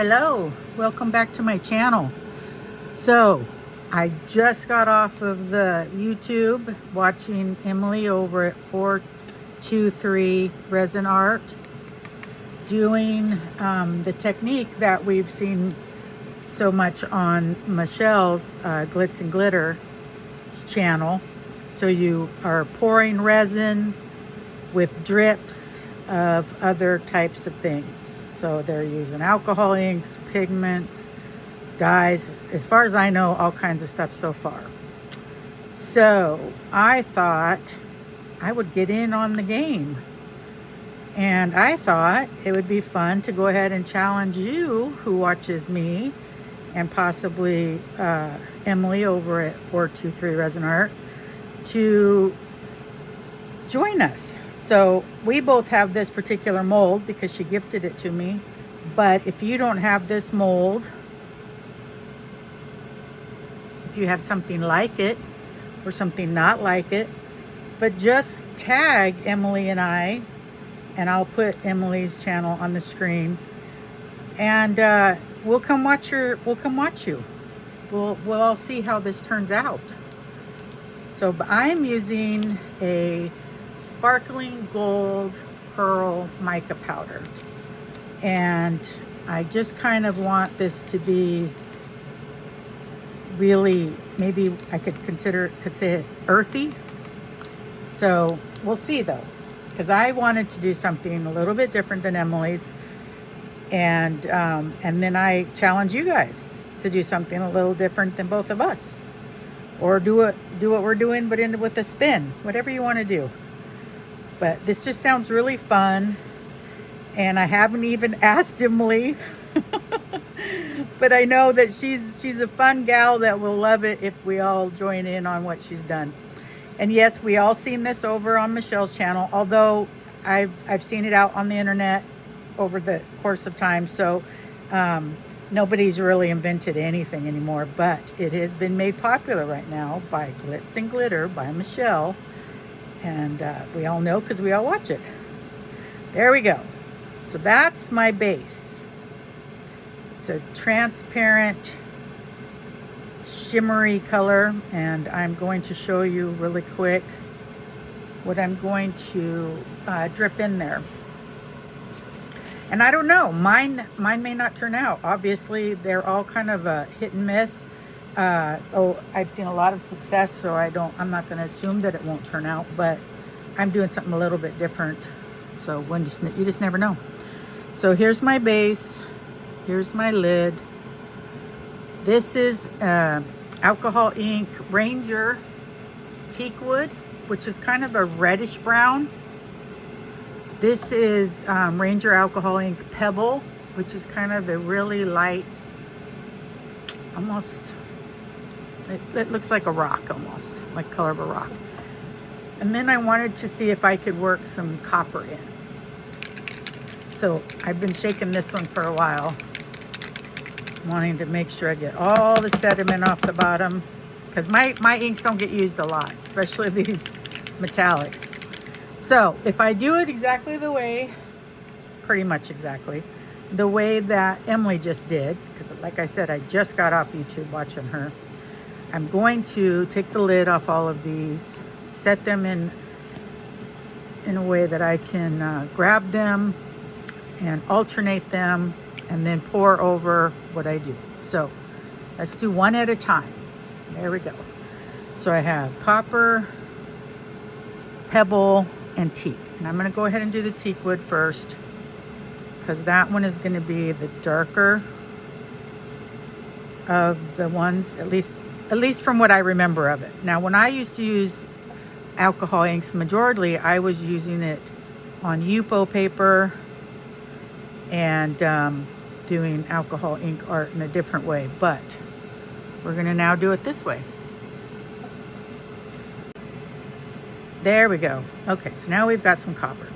Hello, welcome back to my channel. So I just got off of the YouTube watching Emily over at 423 Resin Art doing the technique that we've seen so much on Michelle's Glitz and Glitter channel. So you are pouring resin with drips of other types of things. So they're using alcohol inks, pigments, dyes, as far as I know, all kinds of stuff so far. So I thought I would get in on the game. And I thought it would be fun to go ahead and challenge you who watches me and possibly Emily over at 423 Resin Art to join us. So we both have this particular mold because she gifted it to me. But if you don't have this mold, if you have something like it or something not like it, but just tag Emily and I'll put Emily's channel on the screen, and we'll come watch you. We'll all see how this turns out. So I'm using a sparkling gold pearl mica powder, and I just kind of want this to be really, maybe I could say it earthy. So we'll see though, because I wanted to do something a little bit different than Emily's, and then I challenge you guys to do something a little different than both of us, or do what we're doing but end with a spin, whatever you want to do. But this just sounds really fun, and I haven't even asked Emily, but I know that she's a fun gal that will love it if we all join in on what she's done. And yes, we all seen this over on Michelle's channel, although I've seen it out on the internet over the course of time. So nobody's really invented anything anymore, but it has been made popular right now by Glitz and Glitter by Michelle. And we all know because we all watch it. There we go. So that's my base. It's a transparent, shimmery color, and I'm going to show you really quick what I'm going to drip in there. And I don't know, mine may not turn out. Obviously, they're all kind of a hit and miss. I've seen a lot of success, so I'm not going to assume that it won't turn out, but I'm doing something a little bit different. So you just never know. So here's my base. Here's my lid. This is alcohol ink Ranger teak wood, which is kind of a reddish brown. This is Ranger alcohol ink pebble, which is kind of a really light, almost, it looks like a rock, almost like color of a rock. And then I wanted to see if I could work some copper in. So I've been shaking this one for a while, wanting to make sure I get all the sediment off the bottom, because my inks don't get used a lot, especially these metallics. So if I do it exactly the way, pretty much exactly the way that Emily just did, because like I said, I just got off YouTube watching her, I'm going to take the lid off all of these, set them in a way that I can grab them and alternate them, and then pour over what I do. So let's do one at a time. There we go. So I have copper, pebble, and teak. And I'm going to go ahead and do the teak wood first, because that one is going to be the darker of the ones, at least from what I remember of it. Now, when I used to use alcohol inks, majorly I was using it on Yupo paper and doing alcohol ink art in a different way, but we're going to now do it this way. There we go. Okay, so now we've got some copper.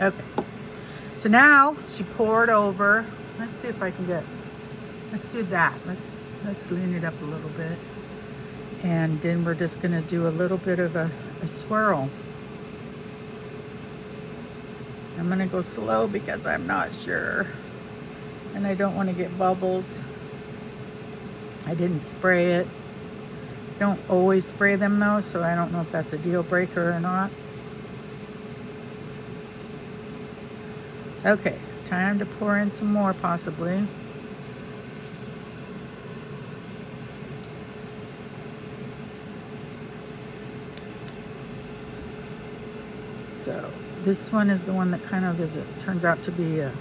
Okay, so now she poured over. Let's see if I can let's do that. Let's lean it up a little bit, and then we're just going to do a little bit of a swirl. I'm gonna go slow because I'm not sure. And I don't want to get bubbles. I didn't spray it. Don't always spray them though, so I don't know if that's a deal breaker or not. Okay, time to pour in some more possibly. So this one is the one that kind of turns out to be a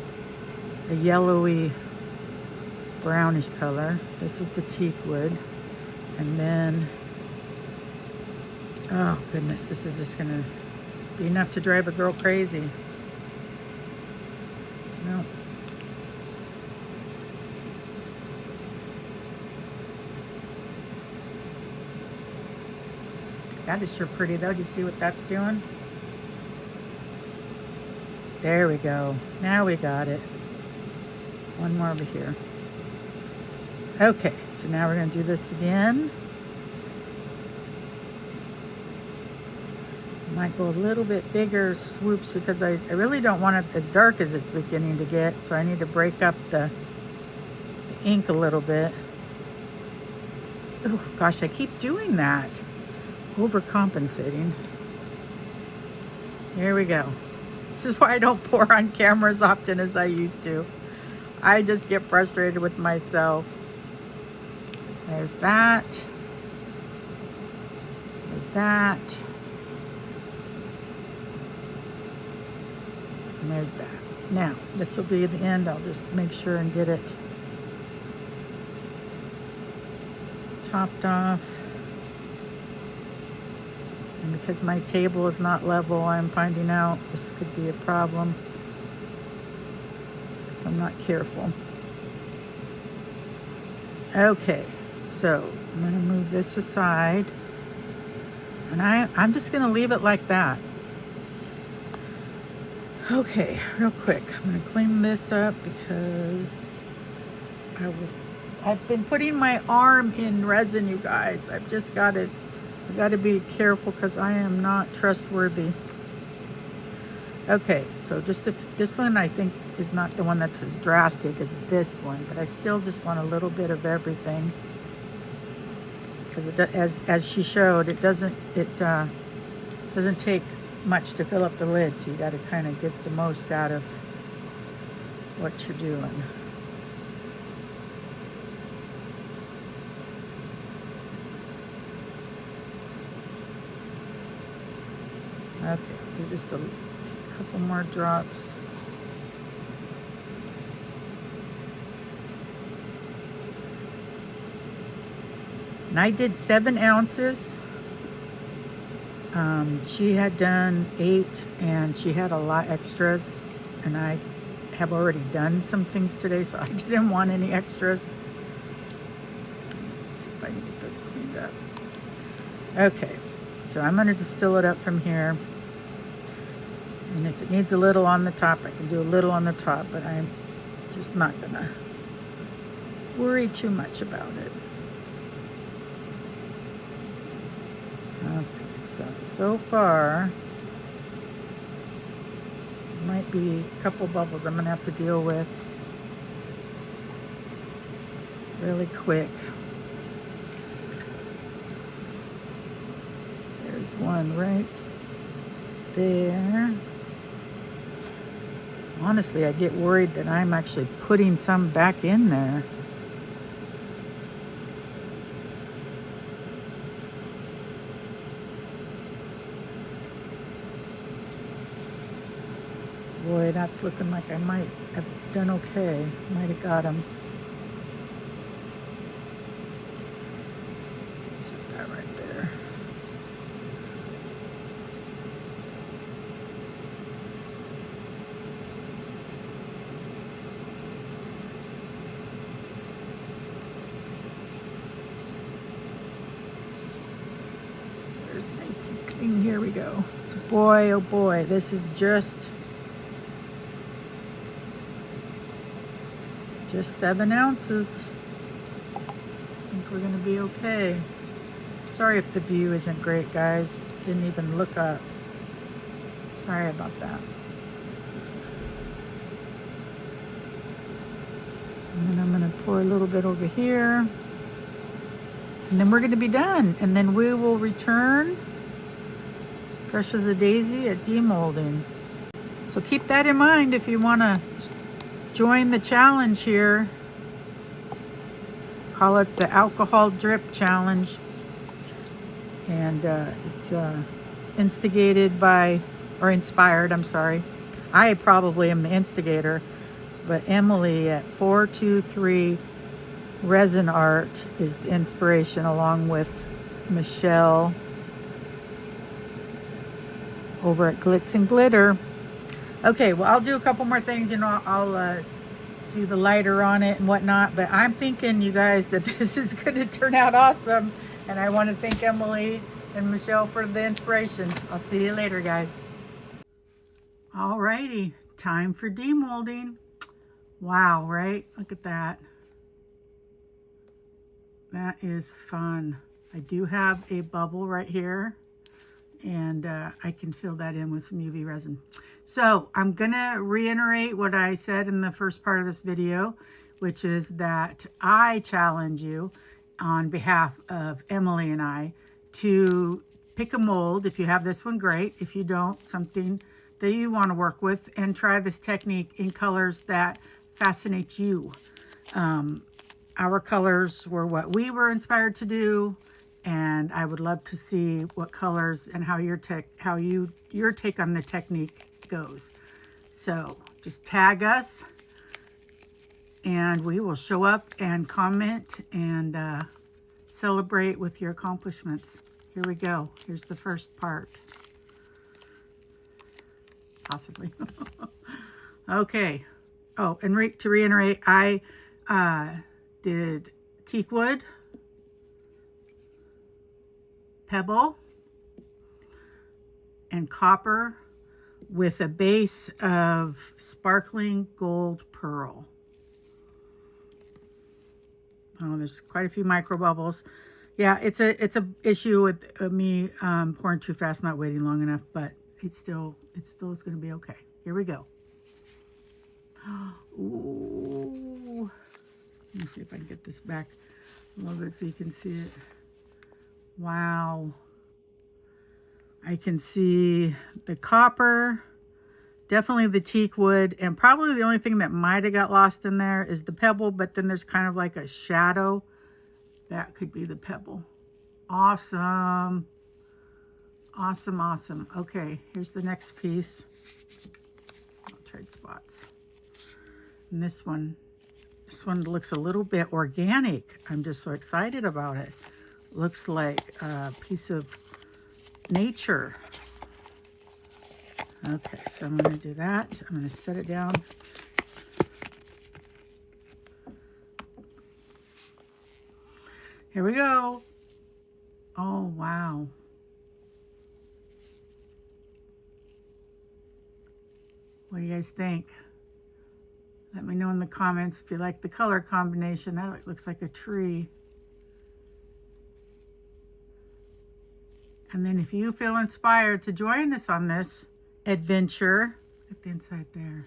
yellowy brownish color. This is the teak wood. And then, oh goodness, this is just gonna be enough to drive a girl crazy. No. That is sure pretty though. Do you see what that's doing? There we go. Now we got it. One more over here. Okay, so now we're going to do this again. Might go a little bit bigger swoops because I really don't want it as dark as it's beginning to get, so I need to break up the ink a little bit. Oh gosh, I keep doing that. Overcompensating. Here we go. This is why I don't pour on camera as often as I used to. I just get frustrated with myself. There's that. There's that. And there's that. Now, this will be the end. I'll just make sure and get it topped off. And because my table is not level, I'm finding out this could be a problem if I'm not careful. Okay, so I'm going to move this aside. And I'm just going to leave it like that. Okay, real quick. I'm going to clean this up because I've been putting my arm in resin, you guys. I've just got to be careful because I am not trustworthy. Okay, so this one I think is not the one that's as drastic as this one, but I still just want a little bit of everything because as she showed, it doesn't take much to fill up the lid, so you got to kind of get the most out of what you're doing. Okay, do just a couple more drops. And I did 7 ounces. She had done 8 and she had a lot extras, and I have already done some things today, so I didn't want any extras. Let's see if I can get this cleaned up. Okay, so I'm going to just fill it up from here. And if it needs a little on the top, I can do a little on the top, but I'm just not going to worry too much about it. Okay, so far, there might be a couple bubbles I'm going to have to deal with really quick. There's one right there. Honestly, I get worried that I'm actually putting some back in there. Boy, that's looking like I might have done okay. Might have got him. Set that right there. There's my thing. Here we go. So boy, oh boy, this is just 7 ounces. I think we're gonna be okay. Sorry if the view isn't great, guys. Didn't even look up. Sorry about that. And then I'm going to pour a little bit over here. And then we're going to be done. And then we will return fresh as a daisy at demolding. So keep that in mind if you want to join the challenge here. Call it the alcohol drip challenge. And it's instigated by, or inspired, I'm sorry. I probably am the instigator, but Emily at 423 Resin Art is the inspiration, along with Michelle over at Glitz and Glitter. Okay, well, I'll do a couple more things. You know, I'll do the lighter on it and whatnot, but I'm thinking, you guys, that this is going to turn out awesome. And I want to thank Emily and Michelle for the inspiration. I'll see you later, guys. Alrighty, time for demolding. Wow, right? Look at that. That is fun. I do have a bubble right here, and I can fill that in with some UV resin. So I'm gonna reiterate what I said in the first part of this video, which is that I challenge you on behalf of Emily and I to pick a mold. If you have this one, great. If you don't, something that you want to work with, and try this technique in colors that fascinate you. Our colors were what we were inspired to do, and I would love to see what colors and how your take on the technique goes. So just tag us, and we will show up and comment and celebrate with your accomplishments. Here we go. Here's the first part. Possibly. Okay. Oh, and to reiterate, I did teak wood, pebble, and copper with a base of sparkling gold pearl. Oh, there's quite a few micro bubbles. Yeah, it's a issue with me pouring too fast, not waiting long enough, but it still is going to be okay. Here we go. Ooh. Let me see if I can get this back a little bit so you can see it. Wow. I can see the copper, definitely the teak wood, and probably the only thing that might have got lost in there is the pebble, but then there's kind of like a shadow. That could be the pebble. Awesome. Awesome, awesome. Okay, here's the next piece. I'll trade spots. And this one looks a little bit organic. I'm just so excited about it. Looks like a piece of nature. Okay, so I'm going to do that. I'm going to set it down. Here we go. Oh, wow. What do you guys think? Let me know in the comments if you like the color combination. That looks like a tree. And then if you feel inspired to join us on this adventure, look at the inside there.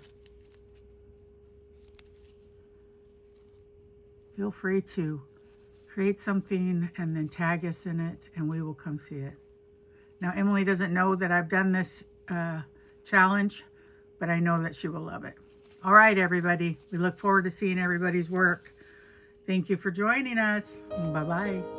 Feel free to create something and then tag us in it, and we will come see it. Now, Emily doesn't know that I've done this challenge, but I know that she will love it. All right, everybody. We look forward to seeing everybody's work. Thank you for joining us. Bye-bye.